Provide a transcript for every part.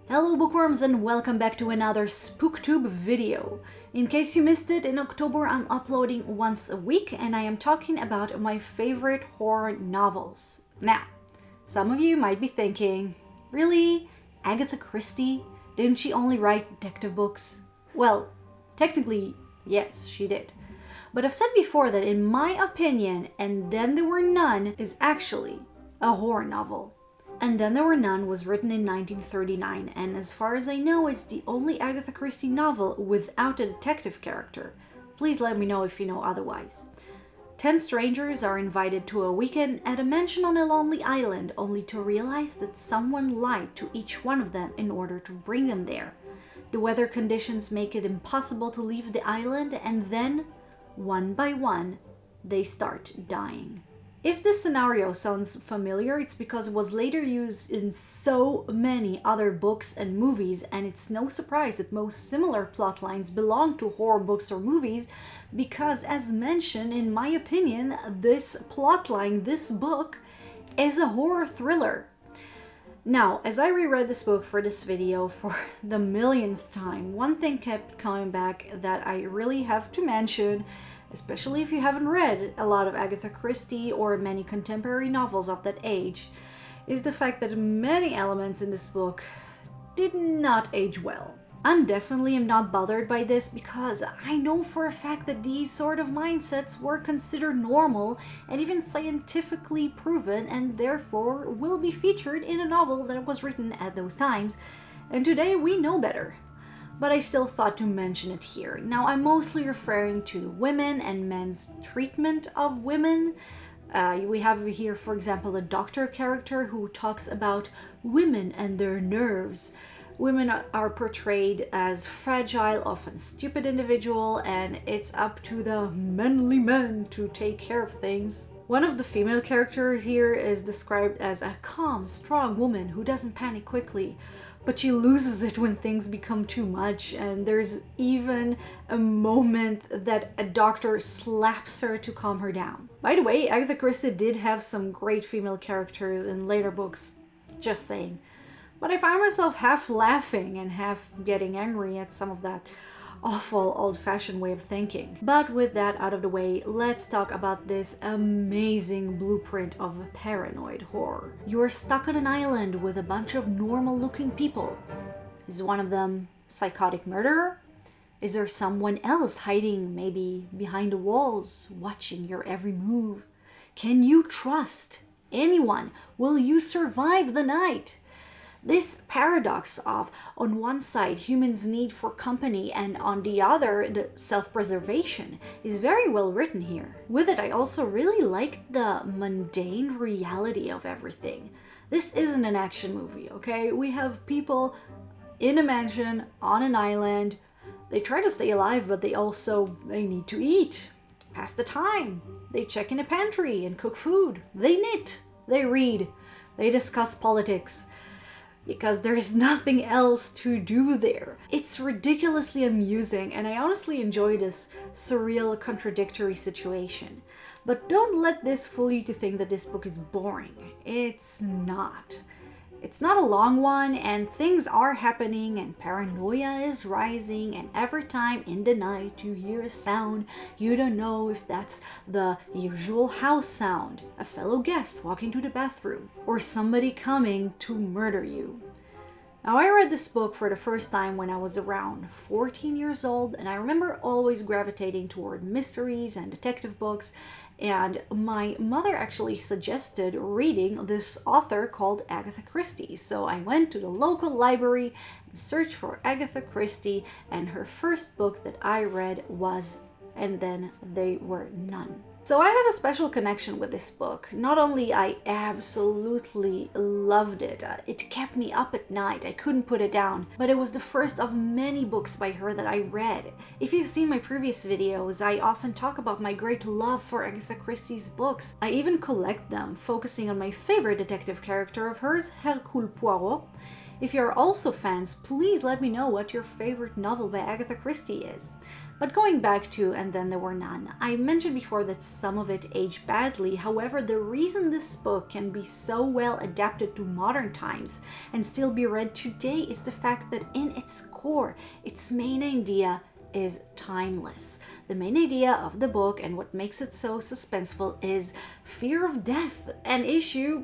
Hello bookworms and welcome back to another Spooktube video. In case you missed it, in October I'm uploading once a week and I am talking about my favorite horror novels. Now, some of you might be thinking, really? Agatha Christie? Didn't she only write detective books? Well, technically, yes, she did. But I've said before that in my opinion, And Then There Were None is actually a horror novel. And Then There Were None was written in 1939, and as far as I know, it's the only Agatha Christie novel without a detective character. Please let me know if you know otherwise. 10 strangers are invited to a weekend at a mansion on a lonely island, only to realize that someone lied to each one of them in order to bring them there. The weather conditions make it impossible to leave the island, and then, one by one, they start dying. If this scenario sounds familiar, it's because it was later used in so many other books and movies, and it's no surprise that most similar plot lines belong to horror books or movies, because as mentioned, in my opinion, this plotline, this book, is a horror thriller. Now, as I reread this book for this video for the millionth time, one thing kept coming back that I really have to mention, especially if you haven't read a lot of Agatha Christie or many contemporary novels of that age, is the fact that many elements in this book did not age well. I'm definitely not bothered by this because I know for a fact that these sort of mindsets were considered normal and even scientifically proven, and therefore will be featured in a novel that was written at those times, and today we know better. But I still thought to mention it here. Now, I'm mostly referring to women and men's treatment of women. We have here, for example, a doctor character who talks about women and their nerves. Women are portrayed as fragile, often stupid individual, and it's up to the manly men to take care of things. One of the female characters here is described as a calm, strong woman who doesn't panic quickly, but she loses it when things become too much, and there's even a moment that a doctor slaps her to calm her down. By the way, Agatha Christie did have some great female characters in later books, just saying. But I find myself half laughing and half getting angry at some of that awful old-fashioned way of thinking. But with that out of the way, let's talk about this amazing blueprint of paranoid horror. You're stuck on an island with a bunch of normal-looking people. Is one of them a psychotic murderer? Is there someone else hiding, maybe behind the walls, watching your every move? Can you trust anyone? Will you survive the night? This paradox of, on one side, humans' need for company, and on the other, the self-preservation, is very well written here. With it, I also really liked the mundane reality of everything. This isn't an action movie, okay? We have people in a mansion, on an island. They try to stay alive, but they need to eat, to pass the time. They check in a pantry and cook food. They knit, they read, they discuss politics, because there's nothing else to do there. It's ridiculously amusing, and I honestly enjoy this surreal, contradictory situation. But don't let this fool you to think that this book is boring. It's not. It's not a long one, and things are happening, and paranoia is rising, and every time in the night you hear a sound, you don't know if that's the usual house sound, a fellow guest walking to the bathroom, or somebody coming to murder you. Now, I read this book for the first time when I was around 14 years old, and I remember always gravitating toward mysteries and detective books, and my mother actually suggested reading this author called Agatha Christie. So I went to the local library and searched for Agatha Christie, and her first book that I read was And Then There Were None. So I have a special connection with this book. Not only I absolutely loved it, it kept me up at night, I couldn't put it down, but it was the first of many books by her that I read. If you've seen my previous videos, I often talk about my great love for Agatha Christie's books. I even collect them, focusing on my favorite detective character of hers, Hercule Poirot. If you're also fans, please let me know what your favorite novel by Agatha Christie is. But going back to And Then There Were None, I mentioned before that some of it aged badly. However, the reason this book can be so well adapted to modern times and still be read today is the fact that in its core, its main idea is timeless. The main idea of the book and what makes it so suspenseful is fear of death, an issue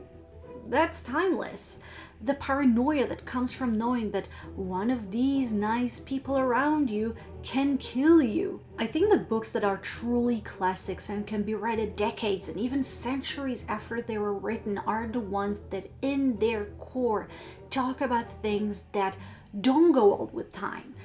that's timeless. The paranoia that comes from knowing that one of these nice people around you can kill you. I think that books that are truly classics and can be read decades and even centuries after they were written are the ones that in their core talk about things that don't go old with time.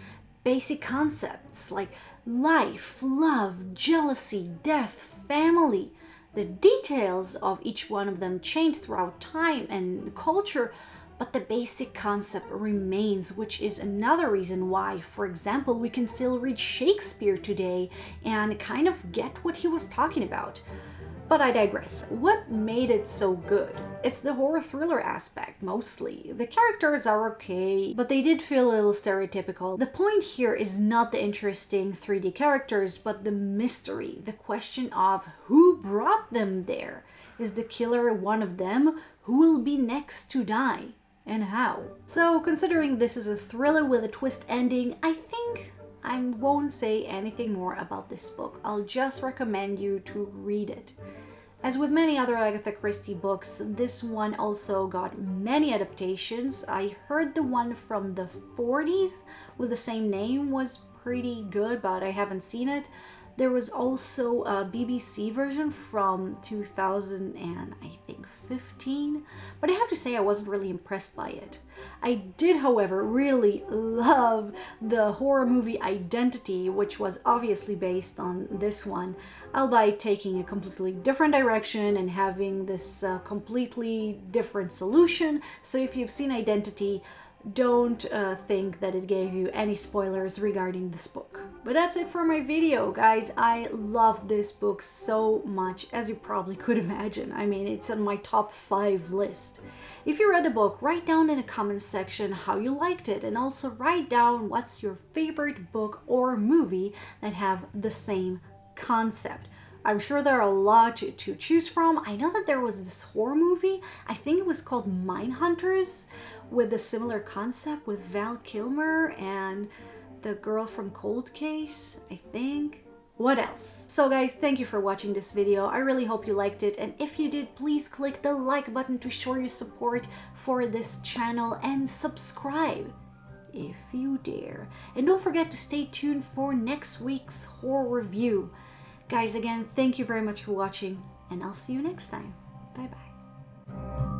Basic concepts like life, love, jealousy, death, family. The details of each one of them change throughout time and culture, but the basic concept remains, which is another reason why, for example, we can still read Shakespeare today and kind of get what he was talking about. But I digress. What made it so good? It's the horror thriller aspect, mostly. The characters are okay, but they did feel a little stereotypical. The point here is not the interesting 3D characters, but the mystery, the question of who brought them there. Is the killer one of them? Who will be next to die? And how? So, considering this is a thriller with a twist ending, I think I won't say anything more about this book. I'll just recommend you to read it. As with many other Agatha Christie books, this one also got many adaptations. I heard the one from the 40s with the same name was pretty good, but I haven't seen it. There was also a BBC version from 2015, but I have to say I wasn't really impressed by it. I did, however, really love the horror movie Identity, which was obviously based on this one, albeit taking a completely different direction and having this completely different solution. So if you've seen Identity, don't think that it gave you any spoilers regarding this book. But that's it for my video, guys. I love this book so much, as you probably could imagine. I mean, it's on my top 5 list. If you read the book, write down in the comments section how you liked it, and also write down what's your favorite book or movie that have the same concept. I'm sure there are a lot to choose from. I know that there was this horror movie, I think it was called Mindhunters, with a similar concept with Val Kilmer and the girl from Cold Case, I think. What else? So guys, thank you for watching this video. I really hope you liked it, and if you did, please click the like button to show your support for this channel and subscribe if you dare. And don't forget to stay tuned for next week's horror review. Guys, again, thank you very much for watching, and I'll see you next time. Bye bye.